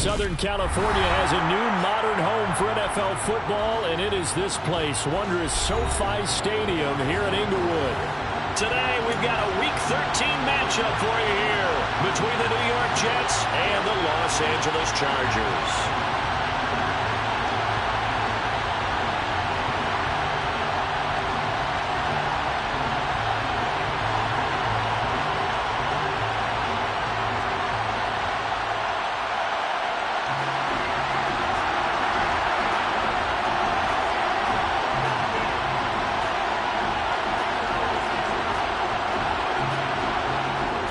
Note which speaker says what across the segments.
Speaker 1: Southern California has a new modern home for NFL football, and it is this place, wondrous SoFi Stadium here in Inglewood. Today, we've got a Week 13 matchup for you here between the New York Jets and the Los Angeles Chargers.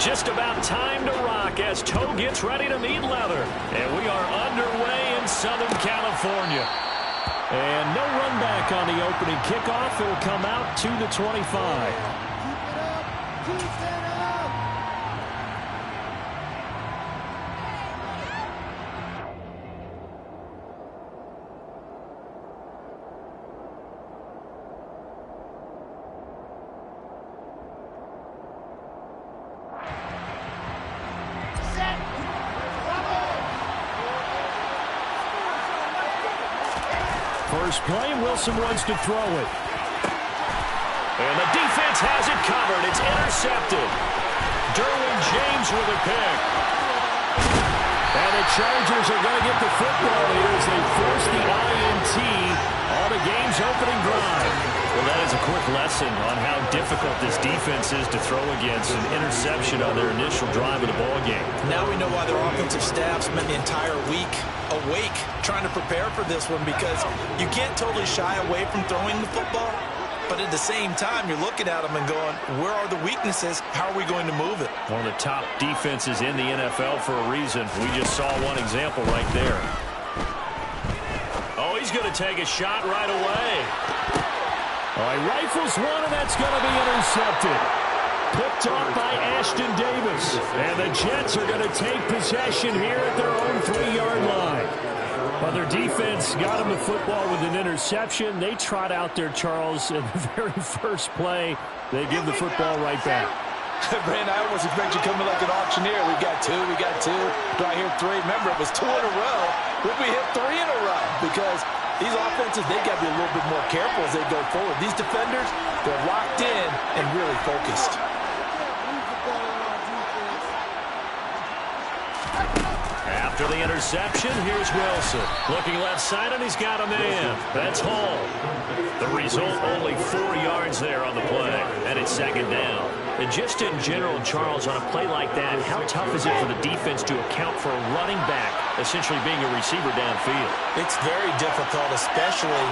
Speaker 1: Just about time to rock as toe gets ready to meet leather. And we are underway in Southern California. And no run back on the opening kickoff. It will come out to the 25.
Speaker 2: Keep it up.
Speaker 1: First play, Wilson wants to throw it. And the defense has it covered. It's intercepted. Derwin James with a pick. And the Chargers are going to get the football here as they force the INT on the game's opening drive. Well, that is a quick lesson on how difficult this defense is to throw against an interception on their initial drive of the ball game.
Speaker 3: Now we know why their offensive staff spent the entire week awake trying to prepare for this one, because you can't totally shy away from throwing the football, but at the same time you're looking at them and going, where are the weaknesses? How are we going to move it?
Speaker 1: One of the top defenses in the NFL for a reason. We just saw one example right there. Oh, he's going to take a shot right away. Oh, he rifles one, and that's going to be intercepted. Picked off by Ashton Davis. And the Jets are going to take possession here at their own 3-yard line. Well, their defense got them the football with an interception. They trot out there, Charles, in the very first play. They give the football right back.
Speaker 3: Brandon, I almost expect you coming like an auctioneer. We got two. Do I hear three? Remember, it was 2 in a row. Would we hit 3 in a row? Because these offenses, they got to be a little bit more careful as they go forward. These defenders, they're locked in and really focused.
Speaker 1: After the interception, here's Wilson. Looking left side, and he's got a man. That's Hall. The result, only 4 yards there on the play, and it's second down. And just in general, Charles, on a play like that, how tough is it for the defense to account for a running back essentially being a receiver downfield?
Speaker 3: It's very difficult, especially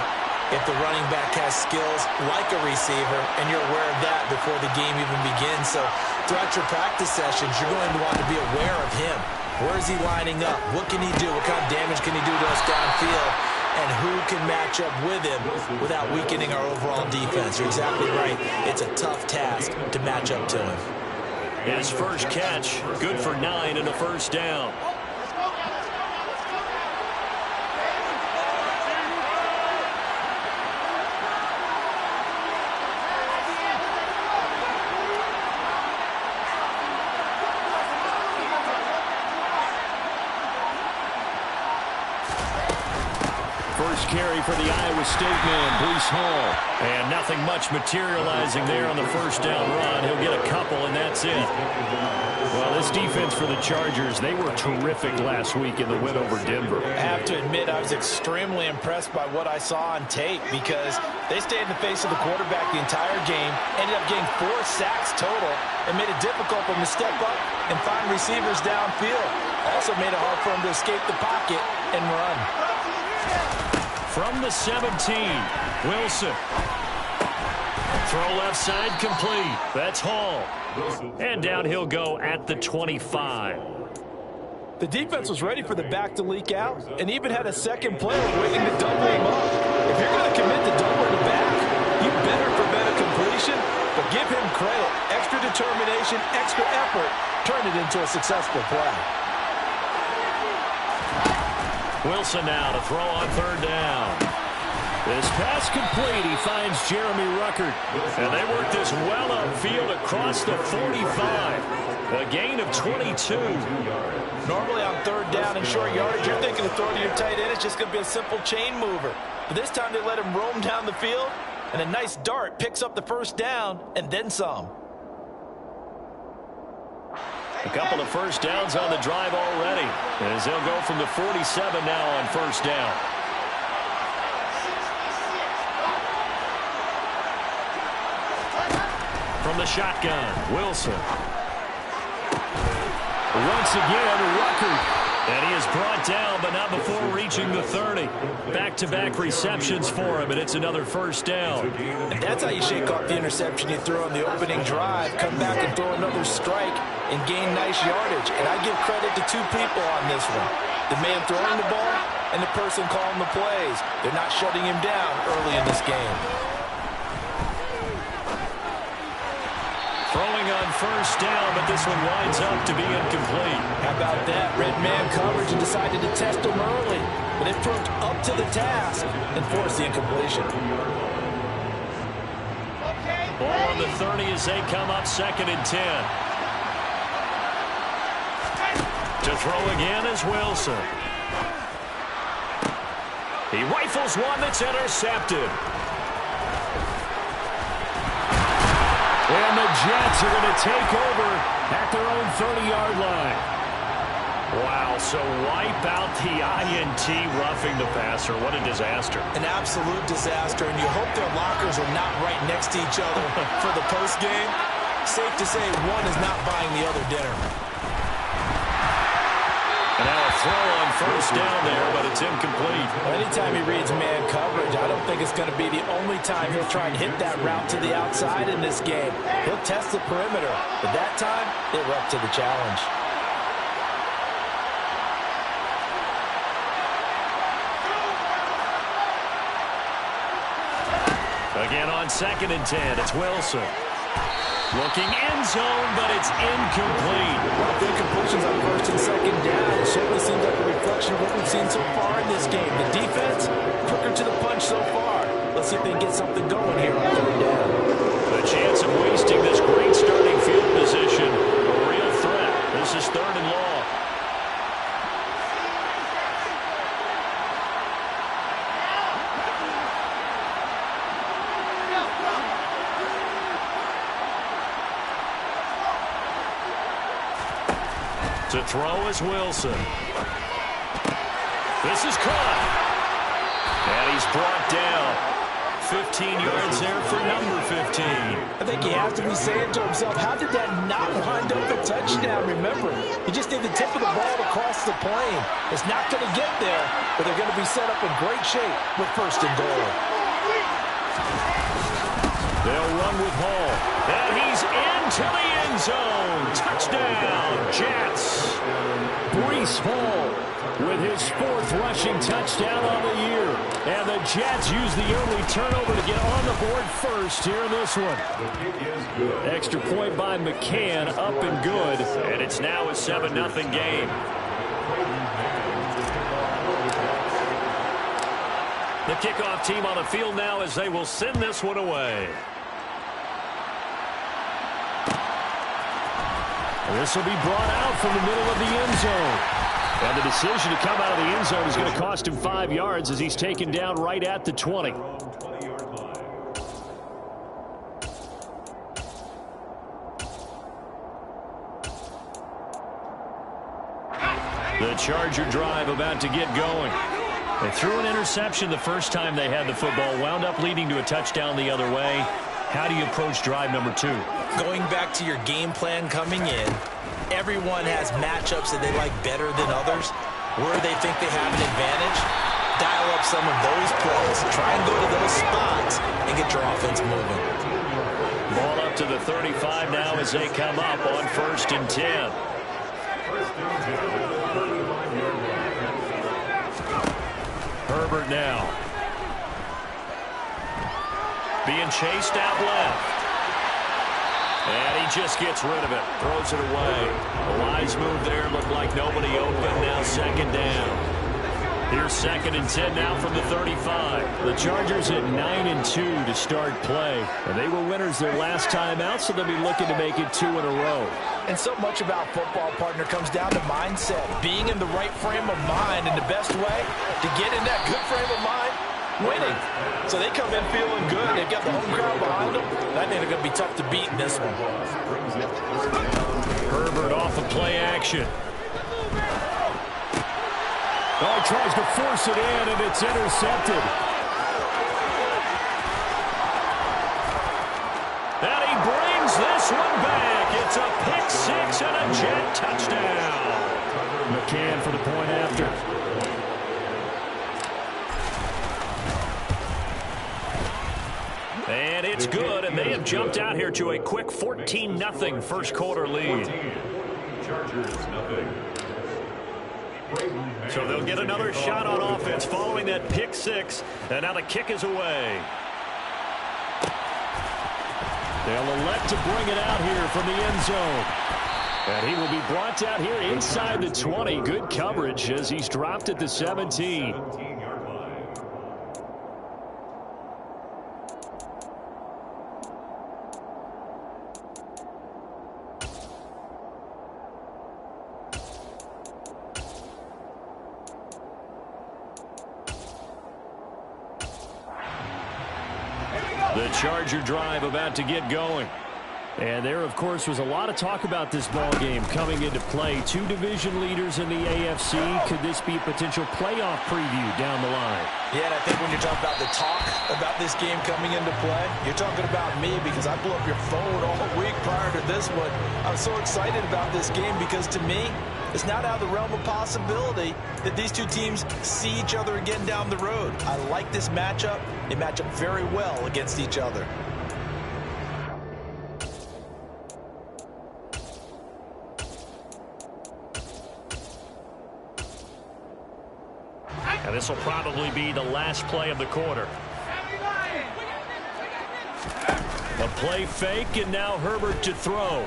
Speaker 3: if the running back has skills like a receiver, and you're aware of that before the game even begins. So throughout your practice sessions, you're going to want to be aware of him. Where is he lining up? What can he do? What kind of damage can he do to us downfield? And who can match up with him without weakening our overall defense? You're exactly right. It's a tough task to match up to him.
Speaker 1: His first catch, good for 9 and a first down. First carry for the Iowa State man, Breece Hall. And nothing much materializing there on the first down run. He'll get a couple, and that's it. Well, this defense for the Chargers, they were terrific last week in the win over Denver.
Speaker 3: I have to admit, I was extremely impressed by what I saw on tape, because they stayed in the face of the quarterback the entire game, ended up getting 4 sacks total, and made it difficult for him to step up and find receivers downfield. Also made it hard for him to escape the pocket and run.
Speaker 1: From the 17, Wilson. Throw left side complete. That's Hall. And down he'll go at the 25.
Speaker 3: The defense was ready for the back to leak out and even had a second play waiting to double him up. If you're going to commit to doubling the back, you better prevent a completion, but give him credit. Extra determination, extra effort, turned it into a successful play.
Speaker 1: Wilson now to throw on third down. This pass complete. He finds Jeremy Ruckert. And they work this well upfield across the 45. A gain of 22.
Speaker 3: Normally on third down and short yardage, you're thinking of throwing to your tight end. It's just going to be a simple chain mover. But this time they let him roam down the field, and a nice dart picks up the first down and then some.
Speaker 1: A couple of first downs on the drive already, as they'll go from the 47 now on first down. From the shotgun, Wilson. Once again, Ruckert. And he is brought down, but not before reaching the 30. Back-to-back receptions for him, and it's another first down.
Speaker 3: And that's how you shake off the interception you threw on the opening drive, come back and throw another strike, and gain nice yardage. And I give credit to two people on this one. The man throwing the ball and the person calling the plays. They're not shutting him down early in this game.
Speaker 1: Throwing on first down, but this one winds up to be incomplete.
Speaker 3: How about that? Red man coverage and decided to test him early. But it proved up to the task and forced the incompletion.
Speaker 1: Ball on the 30 as they come up 2nd and 10. To throw again is Wilson. He rifles one that's intercepted. And the Jets are going to take over at their own 30-yard line. Wow, so wipe out the INT roughing the passer. What a disaster.
Speaker 3: An absolute disaster, and you hope their lockers are not right next to each other for the postgame. Safe to say one is not buying the other dinner.
Speaker 1: And now a throw on first down there, but it's incomplete.
Speaker 3: Anytime he reads man coverage, I don't think it's going to be the only time he'll try and hit that route to the outside in this game. He'll test the perimeter, but that time, they were up to the challenge.
Speaker 1: Again on 2nd and 10, it's Wilson. Looking end zone, but it's incomplete.
Speaker 3: Well, the incompletions on 1st and 2nd down. It certainly seems like a reflection of what we've seen so far in this game. The defense, quicker to the punch so far. Let's see if they can get something going here on 3rd down.
Speaker 1: The chance of wasting this great starting field position, a real threat. This is 3rd and long. To throw is Wilson. This is caught. And he's brought down. 15 yards there for number 15.
Speaker 3: I think he has to be saying to himself, how did that not wind up a touchdown? Remember, he just did the tip of the ball across the plane. It's not going to get there, but they're going to be set up in great shape with 1st and goal.
Speaker 1: They'll run with Hall. And he's into the end zone. Touchdown, Jets. Breece Hall with his 4th rushing touchdown on the year. And the Jets use the early turnover to get on the board first here in this one. Extra point by McCann, up and good. And it's now a 7-0 game. The kickoff team on the field now as they will send this one away. This will be brought out from the middle of the end zone. And the decision to come out of the end zone is going to cost him 5 yards as he's taken down right at the 20. The Charger drive about to get going. They threw an interception the first time they had the football, wound up leading to a touchdown the other way. How do you approach drive number 2?
Speaker 3: Going back to your game plan coming in, everyone has matchups that they like better than others. Where they think they have an advantage, dial up some of those plays. Try and go to those spots and get your offense moving.
Speaker 1: Ball up to the 35 now as they come up on 1st and 10. Herbert now. Being chased out left. And he just gets rid of it. Throws it away. A wise move there. Looked like nobody open. Now 2nd down. Here's 2nd and 10 now from the 35. The Chargers at 9-2 to start play. And they were winners their last time out, so they'll be looking to make it 2 in a row.
Speaker 3: And so much about football, partner, comes down to mindset. Being in the right frame of mind, and the best way to get in that good frame of mind, winning. So they come in feeling good. They've got the home crowd behind them. I think they're going to be tough to beat in this one.
Speaker 1: Herbert off of play action. Oh, he tries to force it in, and it's intercepted. And he brings this one back. It's a pick-6 and a Jet touchdown. McCann for the point after. And it's good, and they have jumped out here to a quick 14-0 first quarter lead.
Speaker 4: Chargers, nothing.
Speaker 1: So they'll get another shot on offense following that pick-6, and now the kick is away. They'll elect to bring it out here from the end zone. And he will be brought down here inside the 20. Good coverage as he's dropped at the 17. The Charger drive about to get going. And there, of course, was a lot of talk about this ball game coming into play. 2 division leaders in the AFC. Could this be a potential playoff preview down the line?
Speaker 3: Yeah, and I think when you're talking about the talk about this game coming into play, you're talking about me because I blew up your phone all week prior to this one. I'm so excited about this game because to me, it's not out of the realm of possibility that these two teams see each other again down the road. I like this matchup. They match up very well against each other.
Speaker 1: And this will probably be the last play of the quarter. A play fake, and now Herbert to throw.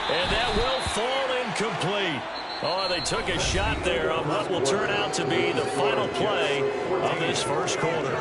Speaker 1: And that will fall incomplete. Oh, they took a shot there on what will turn out to be the final play of this first quarter.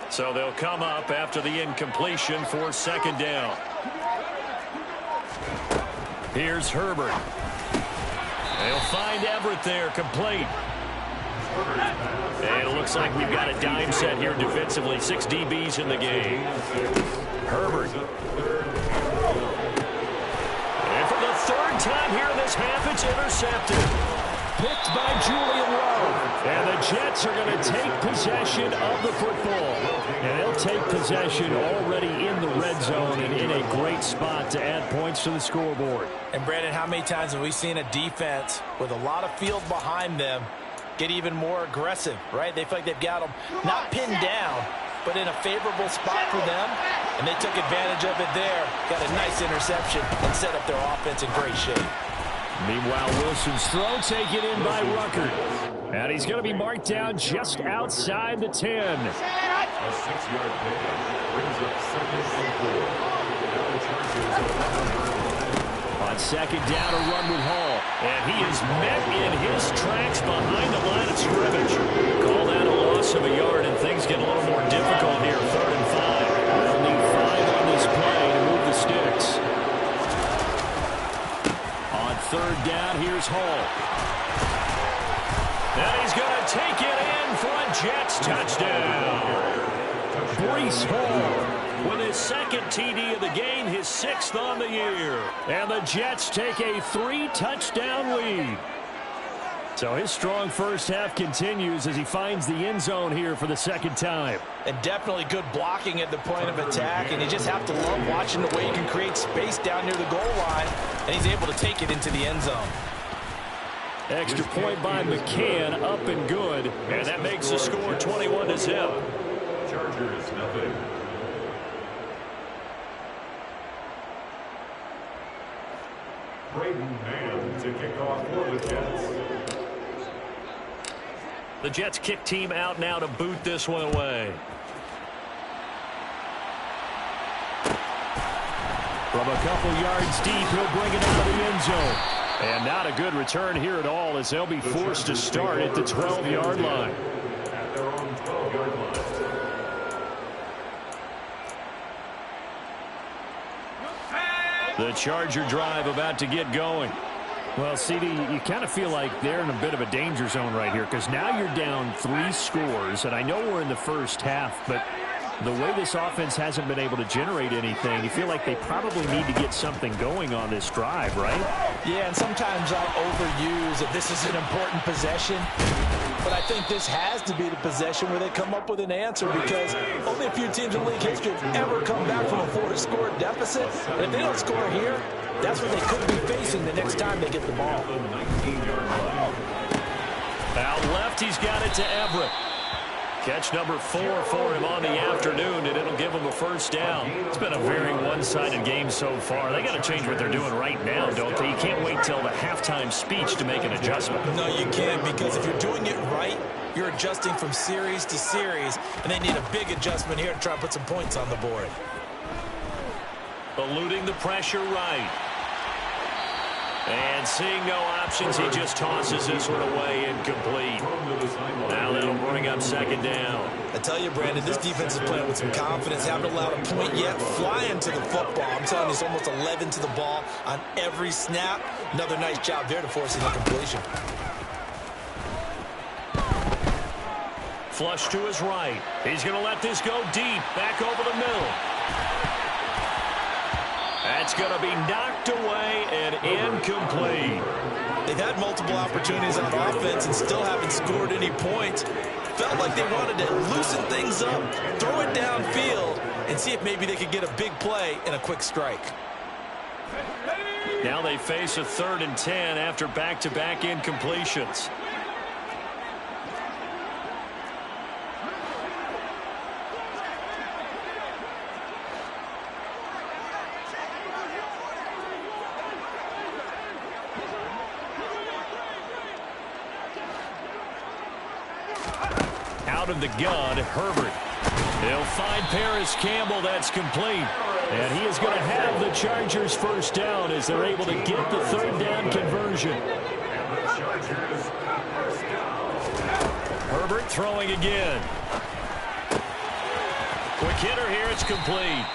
Speaker 1: So they'll come up after the incompletion for 2nd down. Here's Herbert. They'll find Everett there, complete. And it looks like we've got a dime set here defensively. 6 DBs in the game. Herbert. And for the 3rd time here in this half, it's intercepted. Picked by Julian Rowe. And the Jets are going to take possession of the football. And they'll take possession already in the red zone and in a great spot to add points to the scoreboard.
Speaker 3: And, Brandon, how many times have we seen a defense with a lot of field behind them get even more aggressive, right? They feel like they've got them not pinned down, but in a favorable spot for them. And they took advantage of it there. Got a nice interception and set up their offense in great shape.
Speaker 1: Meanwhile, Wilson's throw taken in by Ruckert. And he's going to be marked down just outside the 10.
Speaker 4: A 6-yard pickup brings up 2nd and 4. Now the Chargers
Speaker 1: on 2nd down, a run with Hall. And he is met in his tracks behind the line of scrimmage. Call that a loss of a yard, and things get a little more difficult here. 3rd and 5. They'll need 5 on this play to move the sticks. On 3rd down, here's Hall. And he's going to take it in for a Jets touchdown. Breece Hall with his 2nd TD of the game, his 6th on the year. And the Jets take a 3-touchdown lead. So his strong first half continues as he finds the end zone here for the second time.
Speaker 3: And definitely good blocking at the point of attack, and you just have to love watching the way he can create space down near the goal line, and he's able to take it into the end zone.
Speaker 1: Extra point by McCann, up and good, and that makes the score 21-0.
Speaker 4: Chargers, nothing. Braden Mann to kick off for the Jets.
Speaker 1: The Jets kick team out now to boot this one away. From a couple yards deep, he'll bring it into the end zone. And not a good return here at all as they'll be forced to start at the 12-yard line.
Speaker 4: At their own 12-yard line.
Speaker 1: The Charger drive about to get going. Well, CD, you kind of feel like they're in a bit of a danger zone right here because now you're down 3 scores, and I know we're in the first half, but the way this offense hasn't been able to generate anything, you feel like they probably need to get something going on this drive, right?
Speaker 3: Yeah, and sometimes I'll overuse that this is an important possession, but I think this has to be the possession where they come up with an answer because only a few teams in league history have ever come back from a 4-score deficit, and if they don't score here, that's what they could be facing the next time they get the ball.
Speaker 1: Out left, he's got it to Everett. Catch number 4 for him on the afternoon, and it'll give him a first down. It's been a very one-sided game so far. They got to change what they're doing right now, don't they? You can't wait till the halftime speech to make an adjustment.
Speaker 3: No, you can't, because if you're doing it right, you're adjusting from series to series, and they need a big adjustment here to try to put some points on the board.
Speaker 1: Eluding the pressure right. And seeing no options, he just tosses this one away incomplete. Now that'll bring up second down.
Speaker 3: I tell you, Brandon, this defense is playing with some confidence. Haven't allowed a point yet. Flying to the football. I'm telling you, it's almost 11 to the ball on every snap. Another nice job there to force an incompletion.
Speaker 1: Flush to his right. He's going to let this go deep. Back over the middle. That's going to be knocked away and incomplete.
Speaker 3: They've had multiple opportunities on offense and still haven't scored any points. Felt like they wanted to loosen things up, throw it downfield, and see if maybe they could get a big play and a quick strike.
Speaker 1: Now they face a 3rd and 10 after back-to-back incompletions. Out of the gun, Herbert. He'll find Paris Campbell. That's complete. And he is going to have the Chargers first down as they're able to get the 3rd down conversion. Herbert throwing again. Quick hitter here. It's complete.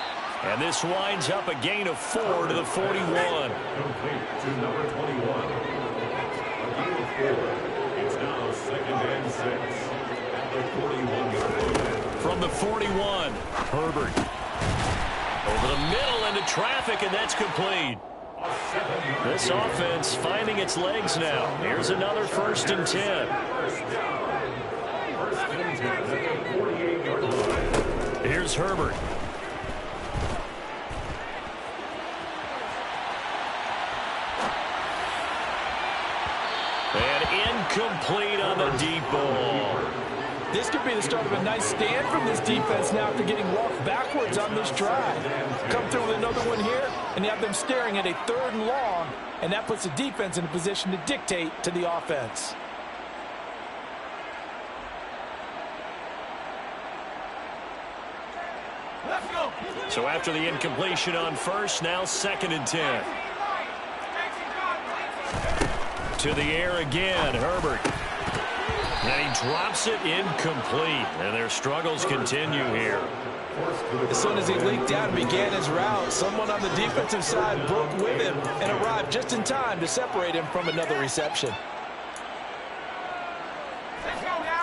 Speaker 1: And this winds up a gain of 4 to the 41.
Speaker 4: Complete to number 21. A gain of 4. It's now 2nd and 6.
Speaker 1: From the 41, Herbert. Over the middle into traffic, and that's complete. This offense finding its legs now. Here's another 1st and 10. Here's Herbert. And incomplete on the deep ball.
Speaker 3: This could be the start of a nice stand from this defense now after getting walked backwards on this drive. Come through with another one here, and you have them staring at a 3rd and long, and that puts the defense in a position to dictate to the offense.
Speaker 2: Let's go.
Speaker 1: So after the incompletion on 1st, now 2nd and 10. To the air again, Herbert. And he drops it incomplete. And their struggles continue here.
Speaker 3: As soon as he leaked out and began his route, someone on the defensive side broke with him and arrived just in time to separate him from another reception.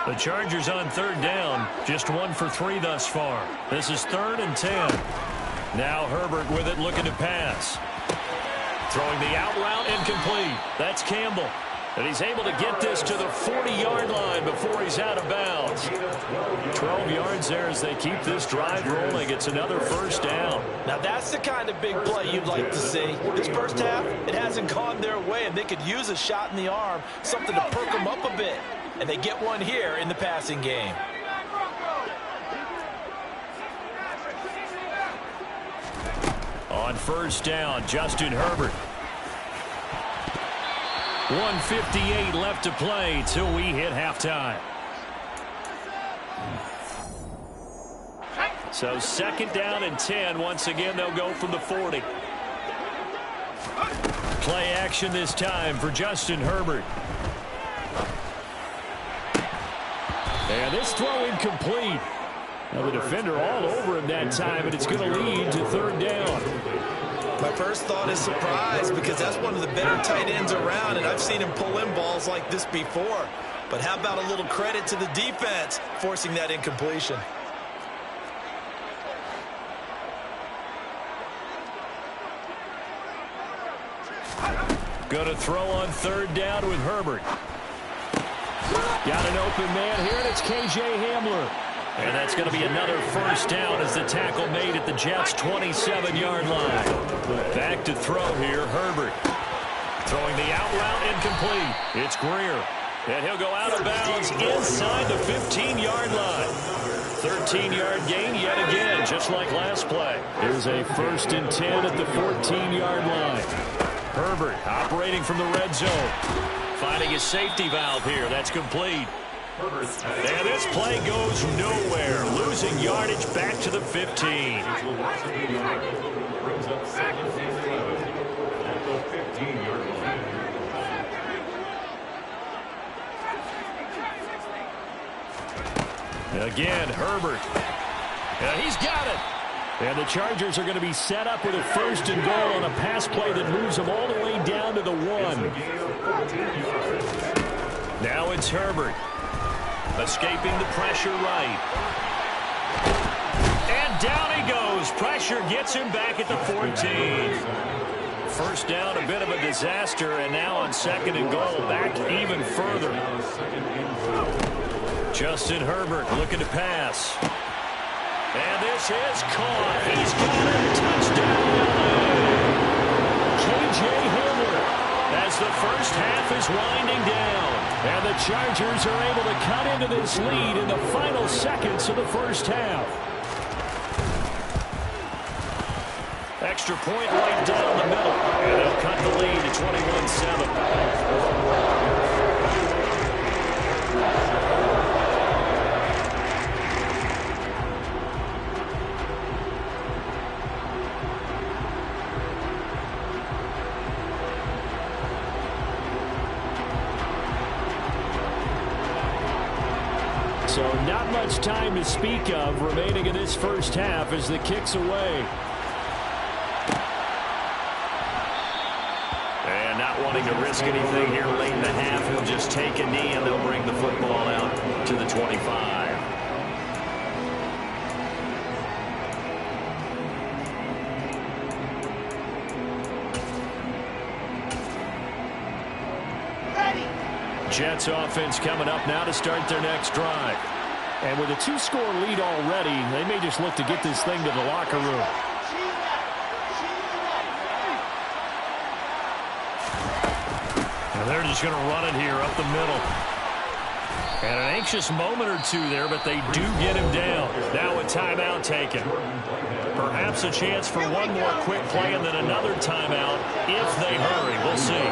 Speaker 1: The Chargers on 3rd down, just 1 for 3 thus far. This is 3rd and 10. Now Herbert with it, looking to pass. Throwing the out route, incomplete. That's Campbell. And he's able to get this to the 40-yard line before he's out of bounds. 12 yards there as they keep this drive rolling. It's another first down.
Speaker 3: Now that's the kind of big play you'd like to see. This first half, it hasn't gone their way, and they could use a shot in the arm, something to perk them up a bit. And they get one here in the passing game.
Speaker 1: On first down, Justin Herbert. 1:58 left to play till we hit halftime. So second down and 10. Once again, they'll go from the 40. Play action this time for Justin Herbert. And this throw incomplete. Now the defender all over him that time, and it's going to lead to third down.
Speaker 3: My first thought is surprise, because that's one of the better tight ends around, and I've seen him pull in balls like this before. But how about a little credit to the defense forcing that incompletion?
Speaker 1: Going to throw on third down with Herbert. Got an open man here, and it's K.J. Hamler. And that's going to be another first down as the tackle made at the Jets' 27-yard line. Back to throw here, Herbert. Throwing the out route incomplete. It's Greer. And he'll go out of bounds inside the 15-yard line. 13-yard gain yet again, just like last play. Here's a 1st and 10 at the 14-yard line. Herbert operating from the red zone. Finding his safety valve here. That's complete. And this play goes nowhere. Losing yardage back to the 15.
Speaker 4: Brings up second and 11 at the 15-yard line.
Speaker 1: Again, Herbert. And he's got it. And the Chargers are going to be set up with a 1st and goal on a pass play that moves them all the way down to the 1. Now it's Herbert. Escaping the pressure right. And down he goes. Pressure gets him back at the 14. First down, a bit of a disaster, and now on 2nd and goal, back even further. Justin Herbert looking to pass. And this is caught. He's got it. Touchdown. K.J. Hamler as the first half is winding down. And the Chargers are able to cut into this lead in the final seconds of the first half. Extra point right down the middle. And they'll cut the lead to 21-7. So not much time to speak of remaining in this first half as the kick's away. And not wanting to risk anything here late in the half, he'll just take a knee and they'll bring the football out to the 25. Jets offense coming up now to start their next drive. And with a 2-score lead already, they may just look to get this thing to the locker room. And they're just going to run it here up the middle. And an anxious moment or two there, but they do get him down. Now a timeout taken. Perhaps a chance for one more quick play and then another timeout if they hurry. We'll see.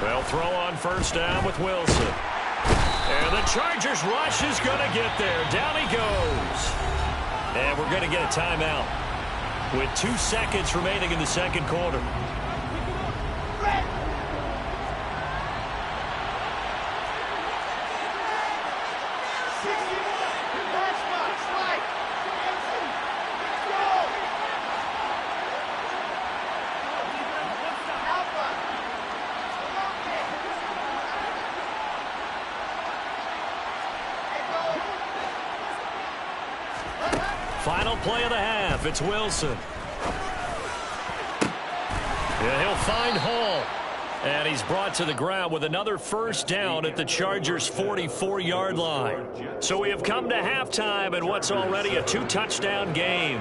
Speaker 1: They'll throw on first down with Wilson. And the Chargers rush is going to get there. Down he goes. And we're going to get a timeout with 2 seconds remaining in the second quarter. Final final play of the half. It's Wilson. Yeah, he'll find Hall. And he's brought to the ground with another first down at the Chargers' 44-yard line. So we have come to halftime in what's already a 2-touchdown game.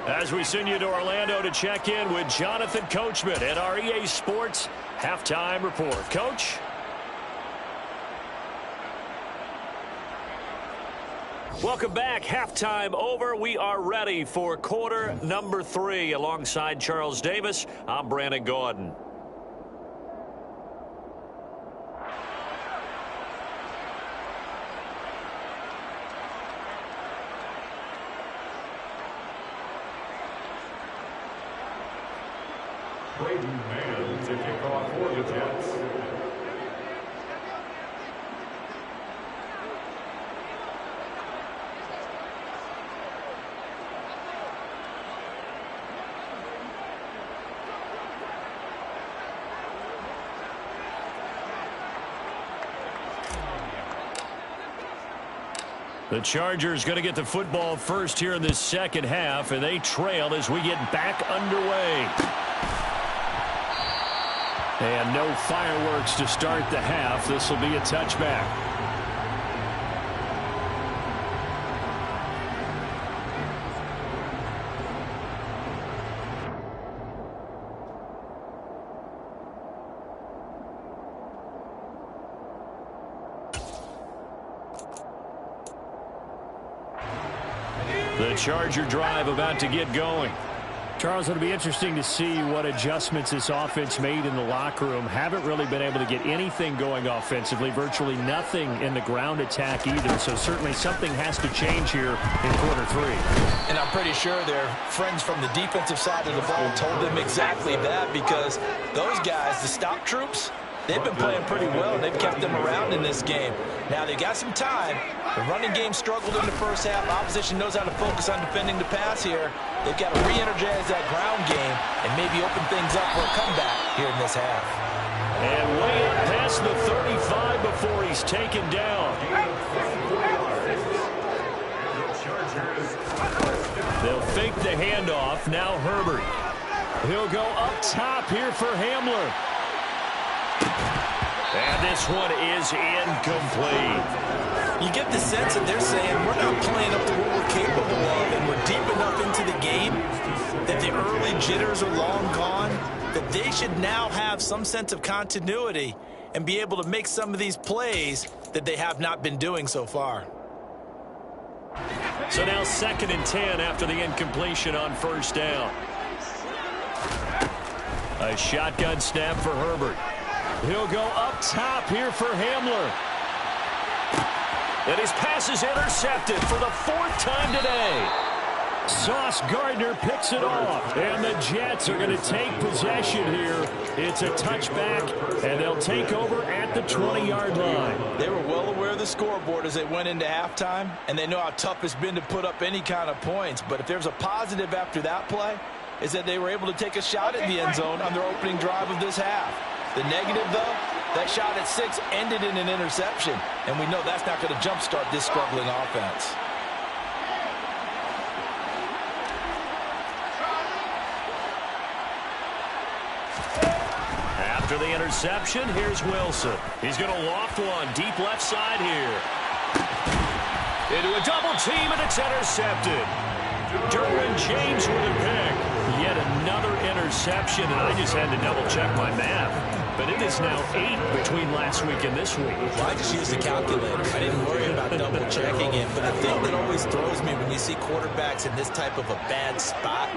Speaker 1: As we send you to Orlando to check in with Jonathan Coachman at our EA Sports Halftime Report. Coach? Welcome back. Halftime over. We are ready for quarter number 3. Alongside Charles Davis, I'm Brandon Gaudin.
Speaker 4: Braden Mann to kick off for the Jets.
Speaker 1: The Chargers going to get the football first here in this second half, and they trail as we get back underway. And no fireworks to start the half. This will be a touchback. The Charger drive about to get going. Charles, it'll be interesting to see what adjustments this offense made in the locker room. Haven't really been able to get anything going offensively. Virtually nothing in the ground attack either. So certainly something has to change here in quarter 3.
Speaker 3: And I'm pretty sure their friends from the defensive side of the ball told them exactly that, because those guys, the stop troops, they've been playing pretty well. They've kept them around in this game. Now they got some time. The running game struggled in the first half. Opposition knows how to focus on defending the pass here. They've got to re-energize that ground game and maybe open things up for a comeback here in this half.
Speaker 1: And way up past the 35 before he's taken down. They'll fake the handoff. Now Herbert. He'll go up top here for Hamler. And this one is incomplete.
Speaker 3: You get the sense that they're saying we're not playing up to what we're capable of, and we're deep enough into the game that the early jitters are long gone, that they should now have some sense of continuity and be able to make some of these plays that they have not been doing so far.
Speaker 1: So now 2nd and 10 after the incompletion on first down. A shotgun snap for Herbert. He'll go up top here for Hamler. And his pass is intercepted for the 4th time today. Sauce Gardner picks it off. And the Jets are going to take possession here. It's a touchback, and they'll take over at the 20-yard line.
Speaker 3: They were well aware of the scoreboard as they went into halftime, and they know how tough it's been to put up any kind of points. But if there's a positive after that play, is that they were able to take a shot at the end zone on their opening drive of this half. The negative, though, that shot at 6 ended in an interception, and we know that's not going to jumpstart this struggling offense.
Speaker 1: After the interception, here's Wilson. He's going to loft one deep left side here. Into a double team, and it's intercepted. Derwin James with a pick. Yet another interception, and I just had to double-check my math. But it is now 8 between last week and this week.
Speaker 3: Well, I just used the calculator. I didn't worry about double-checking it. But the thing that always throws me when you see quarterbacks in this type of a bad spot,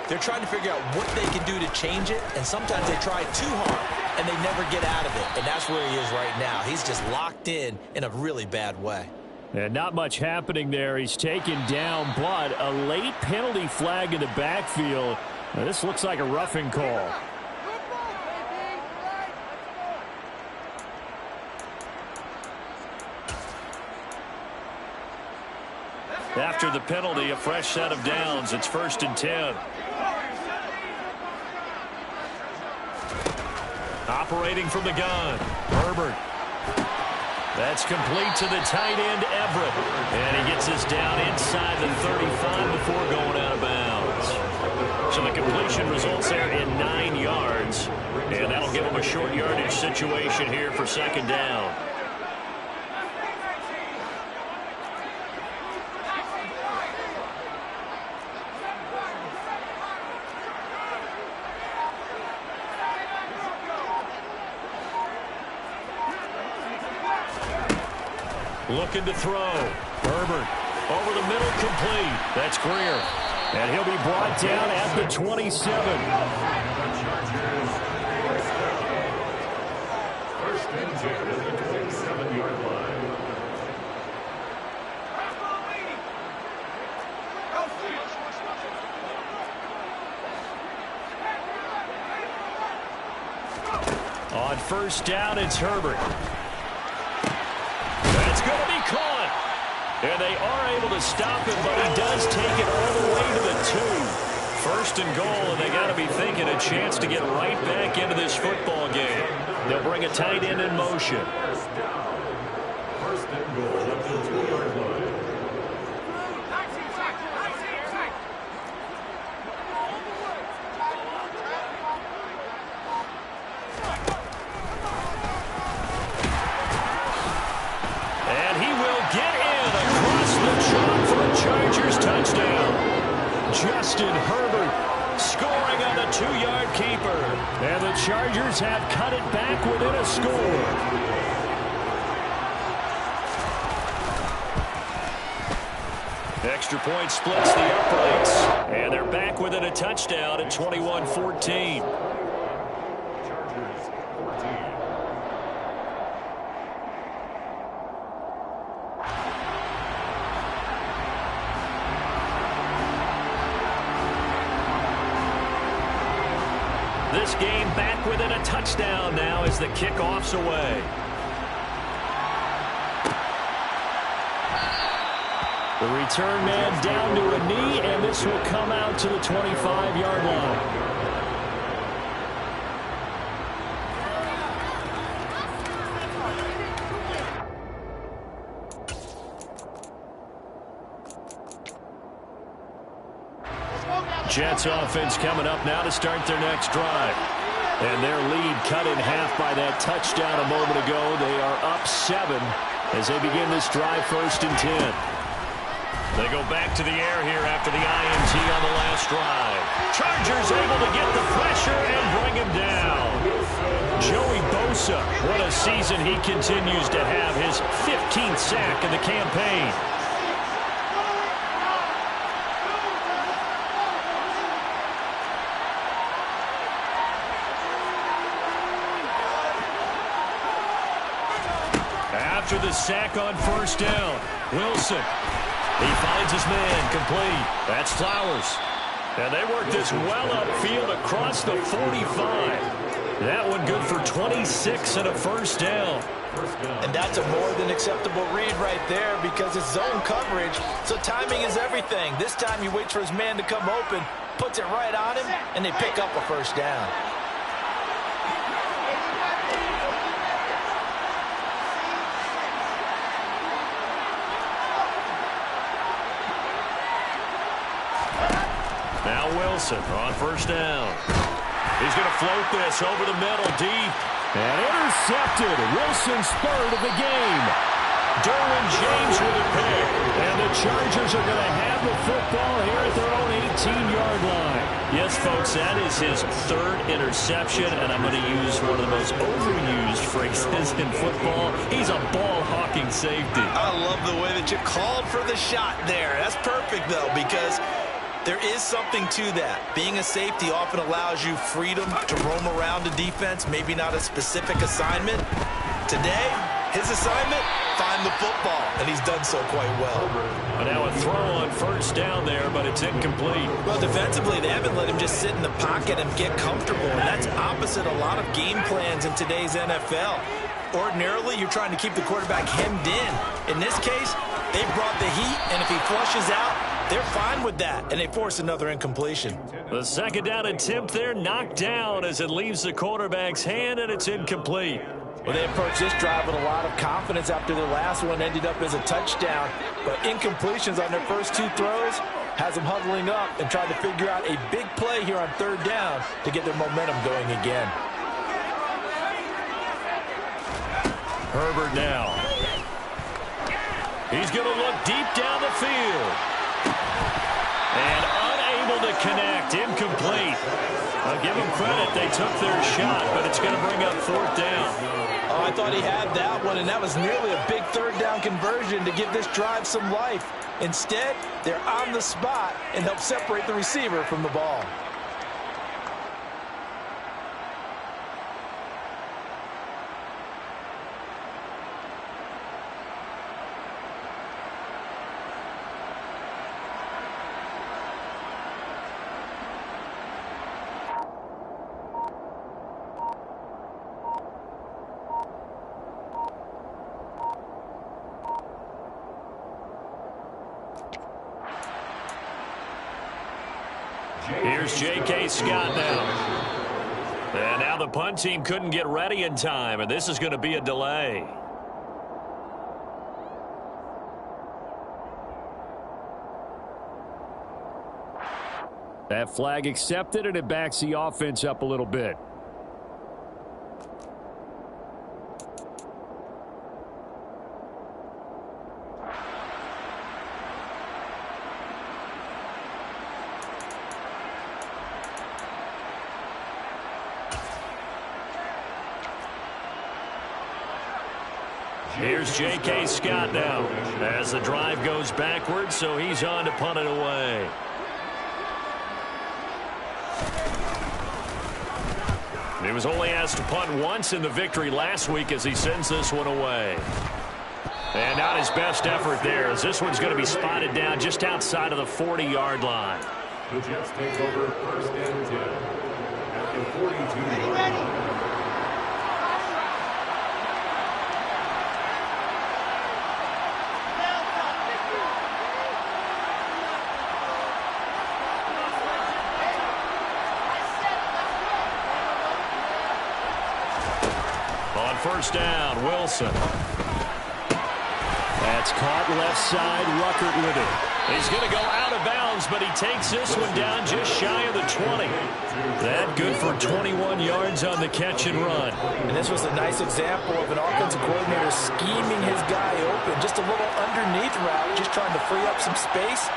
Speaker 3: they're trying to figure out what they can do to change it, and sometimes they try too hard, and they never get out of it. And that's where he is right now. He's just locked in a really bad way.
Speaker 1: And not much happening there. He's taken down, but a late penalty flag in the backfield. Now, this looks like a roughing call. After the penalty, a fresh set of downs. It's 1st and 10. Operating from the gun, Herbert. That's complete to the tight end, Everett. And he gets us down inside the 35 before going out of bounds. So the completion results there in 9 yards. And that'll give him a short yardage situation here for second down. Looking to throw. Herbert over the middle, complete. That's Greer. And he'll be brought down at the 27.
Speaker 4: First and 10 at the 27-yard line.
Speaker 1: On first down, it's Herbert. That's going to be caught. And they are able to stop him, but he does take it all the way to the 2. First and goal, and they got to be thinking a chance to get right back into this football game. They'll bring a tight end in motion.
Speaker 4: First and goal at the 2-yard line.
Speaker 1: Chargers touchdown. Justin Herbert scoring on the 2-yard keeper. And the Chargers have cut it back within a score. Extra point splits the uprights. And they're back within a touchdown at 21-14. This game back within a touchdown now as the kickoff's away. The return man down to a knee, and this will come out to the 25-yard line. Jets offense coming up now to start their next drive. And their lead cut in half by that touchdown a moment ago. They are up 7 as they begin this drive, first and 10. They go back to the air here after the INT on the last drive. Chargers able to get the pressure and bring him down. Joey Bosa, what a season he continues to have, his 15th sack of the campaign. After the sack on first down, Wilson. He finds his man, complete. That's Flowers. And they work this well upfield across the 45. That one good for 26 and a first down.
Speaker 3: And that's a more than acceptable read right there because it's zone coverage, so timing is everything. This time he waits for his man to come open, puts it right on him, and they pick up a first down.
Speaker 1: Now Wilson on first down. He's going to float this over the middle, deep. And intercepted. Wilson's third of the game. Derwin James with a pick. And the Chargers are going to have the football here at their own 18-yard line. Yes, folks, that is his third interception, and I'm going to use one of the most overused phrases in football. He's a ball-hawking safety.
Speaker 3: I love the way that you called for the shot there. That's perfect, though, because there is something to that. Being a safety often allows you freedom to roam around the defense, maybe not a specific assignment. Today, his assignment, find the football, and he's done so quite well.
Speaker 1: And now a throw on first down there, but it's incomplete.
Speaker 3: Well, defensively, they haven't let him just sit in the pocket and get comfortable, and that's opposite a lot of game plans in today's NFL. Ordinarily, you're trying to keep the quarterback hemmed in. In this case, they brought the heat, and if he flushes out, they're fine with that, and they force another incompletion.
Speaker 1: The second down attempt there knocked down as it leaves the quarterback's hand, and it's incomplete.
Speaker 3: Well, they approached this drive with a lot of confidence after their last one ended up as a touchdown. But incompletions on their first two throws has them huddling up and trying to figure out a big play here on third down to get their momentum going again.
Speaker 1: Herbert now. He's going to look deep down the field. And unable to connect. Incomplete. I'll give them credit. They took their shot, but it's going to bring up fourth down.
Speaker 3: Oh, I thought he had that one, and that was nearly a big third down conversion to give this drive some life. Instead, they're on the spot and help separate the receiver from the ball.
Speaker 1: Here's J.K. Scott now. And now the punt team couldn't get ready in time, and this is going to be a delay. That flag accepted, and it backs the offense up a little bit. Here's J.K. Scott now as the drive goes backwards, so he's on to punt it away. He was only asked to punt once in the victory last week as he sends this one away. And not his best effort there, as this one's going to be spotted down just outside of the 40-yard line.
Speaker 4: The Jets take over first and 10 at the 42-yard line.
Speaker 1: First down, Wilson. That's caught left side, Ruckert with it. He's going to go out of bounds, but he takes this one down just shy of the 20. That good for 21 yards on the catch and run.
Speaker 3: And this was a nice example of an offensive coordinator scheming his guy open. Just a little underneath route, just trying to free up some space,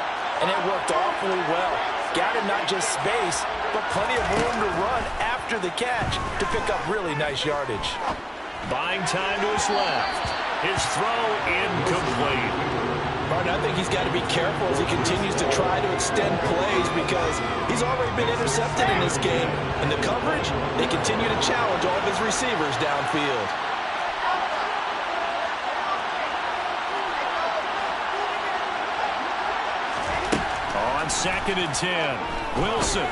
Speaker 3: and it worked awfully well. Got him not just space, but plenty of room to run after the catch to pick up really nice yardage.
Speaker 1: Buying time to his left. His throw incomplete.
Speaker 3: Martin, I think he's got to be careful as he continues to try to extend plays because he's already been intercepted in this game. In the coverage, they continue to challenge all of his receivers downfield.
Speaker 1: On 2nd and 10, Wilson.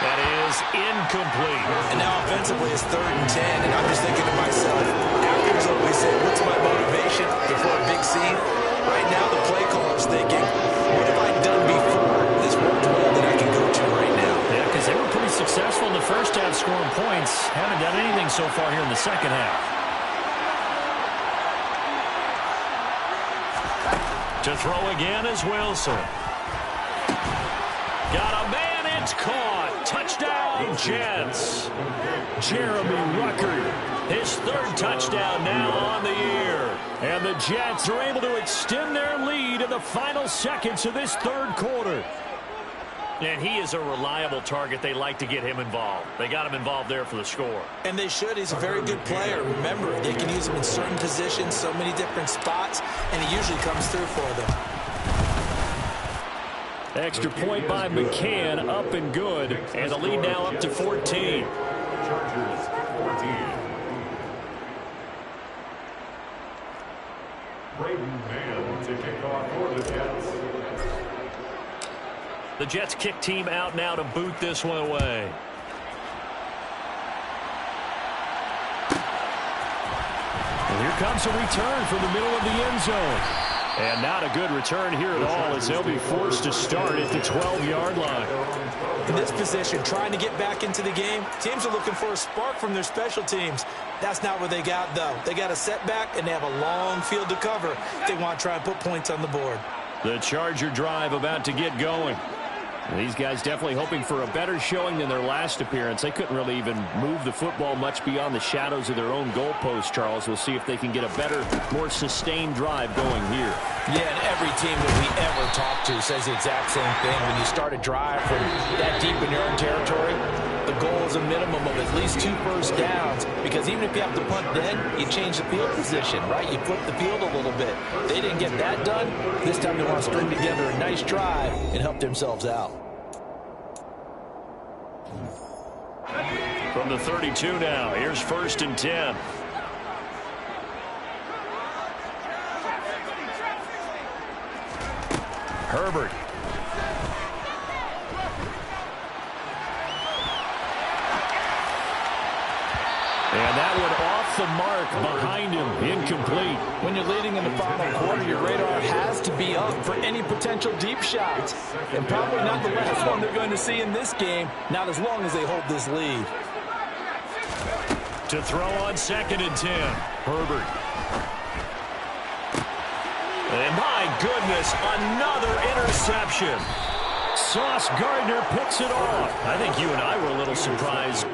Speaker 1: That is incomplete.
Speaker 3: And now offensively it's 3rd and 10, and I'm just thinking to myself, after he's always said, what's my motivation before a big scene? Right now the play caller's thinking, what have I done before this worked well that I can go to right now?
Speaker 1: Yeah, because they were pretty successful in the first half scoring points. Haven't done anything so far here in the second half. To throw again is Wilson. Got a man, it's caught. Touchdown, Jets. Jeremy Ruckert, his 3rd touchdown now on the year. And the Jets are able to extend their lead in the final seconds of this 3rd quarter. And he is a reliable target. They like to get him involved. They got him involved there for the score.
Speaker 3: And they should. He's a very good player. Remember, they can use him in certain positions, so many different spots, and he usually comes through for them.
Speaker 1: Extra point by McCann, up and good. And the lead now up to 14.
Speaker 4: Chargers 14. Braden Mann to kick off for the Jets.
Speaker 1: The Jets kick team out now to boot this one away. And here comes a return from the middle of the end zone. And not a good return here at all as they'll be forced to start at the 12-yard line.
Speaker 3: In this position, trying to get back into the game, teams are looking for a spark from their special teams. That's not what they got, though. They got a setback, and they have a long field to cover if they want to try and put points on the board.
Speaker 1: The Charger drive about to get going. These guys definitely hoping for a better showing than their last appearance. They couldn't really even move the football much beyond the shadows of their own goalpost, Charles. We'll see if they can get a better, more sustained drive going here.
Speaker 3: Yeah, and every team that we ever talk to says the exact same thing. When you start a drive from that deep in your own territory, the goal is a minimum of at least 2 first downs, because even if you have to punt then, you change the field position, right? You flip the field a little bit. They didn't get that done. This time they want to string together a nice drive and help themselves out.
Speaker 1: From the 32 now, here's 1st and 10. Herbert. And that one off the mark behind him, incomplete.
Speaker 3: When you're leading in the final quarter, your radar has to be up for any potential deep shots. And probably not the last one they're going to see in this game, not as long as they hold this lead.
Speaker 1: To throw on 2nd and 10, Herbert. And my goodness, another interception. Sauce Gardner picks it off. I think you and I were a little surprised